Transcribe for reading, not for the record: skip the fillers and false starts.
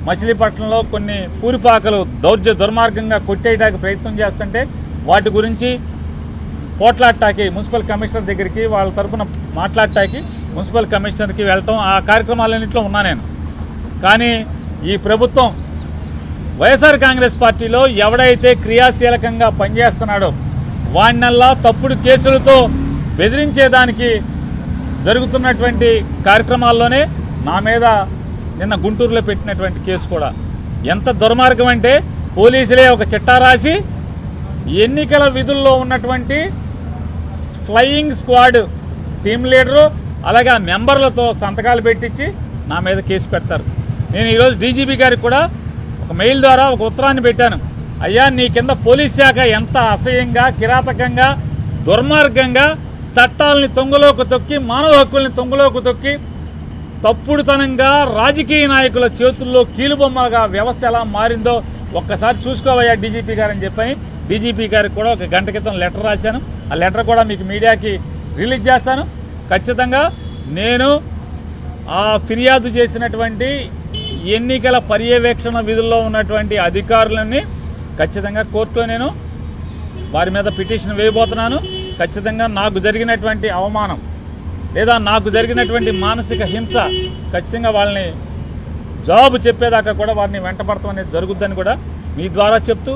మచిలీపట్నంలో కొన్ని పూరిపాకలు దుర్మార్గంగా కొట్టేయడానికి ప్రయత్నం చేస్తుంటే వాటి గురించి పోట్లాడటానికి మున్సిపల్ కమిషనర్ దగ్గరికి వాళ్ళ తరఫున మాట్లాడటానికి మున్సిపల్ కమిషనర్కి వెళ్ళటం ఆ కార్యక్రమాలన్నింటిలో ఉన్నా నేను. కానీ ఈ ప్రభుత్వం వైఎస్ఆర్ కాంగ్రెస్ పార్టీలో ఎవడైతే క్రియాశీలకంగా పనిచేస్తున్నాడో వాడినల్లా తప్పుడు కేసులతో బెదిరించేదానికి జరుగుతున్నటువంటి కార్యక్రమాల్లోనే నా మీద నిన్న గుంటూరులో పెట్టినటువంటి కేసు కూడా ఎంత దుర్మార్గం అంటే, పోలీసులే ఒక చిట్టా రాసి ఎన్నికల విధుల్లో ఉన్నటువంటి ఫ్లయింగ్ స్క్వాడ్ టీం లీడరు అలాగే ఆ మెంబర్లతో సంతకాలు పెట్టించి నా మీద కేసు పెడతారు. నేను ఈరోజు డీజీపీ గారికి కూడా ఒక మెయిల్ ద్వారా ఒక ఉత్తరాన్ని పెట్టాను. అయ్యా, నీ కింద పోలీస్ శాఖ ఎంత అసహ్యంగా కిరాతకంగా దుర్మార్గంగా చట్టాలని తొంగలోకి తొక్కి మానవ హక్కుల్ని తొంగలోకి తొక్కి తప్పుడుతనంగా రాజకీయ నాయకుల చేతుల్లో కీలుబొమ్మగా వ్యవస్థ ఎలా మారిందో ఒక్కసారి చూసుకోవయ్యా డీజీపీ గారు అని చెప్పని డీజీపీ గారికి కూడా ఒక గంట క్రితం లెటర్ రాశాను. ఆ లెటర్ కూడా మీకు మీడియాకి రిలీజ్ చేస్తాను. ఖచ్చితంగా నేను ఆ ఫిర్యాదు చేసినటువంటి ఎన్నికల పర్యవేక్షణ విధుల్లో ఉన్నటువంటి అధికారులని ఖచ్చితంగా కోర్టులో నేను వారి మీద పిటిషన్ వేయబోతున్నాను. ఖచ్చితంగా నాకు జరిగినటువంటి అవమానం లేదా నాకు జరిగినటువంటి మానసిక హింస ఖచ్చితంగా వాళ్ళని జవాబు చెప్పేదాకా కూడా వారిని వెంటపడతాం అనేది జరుగుద్దని కూడా మీ ద్వారా చెప్తూ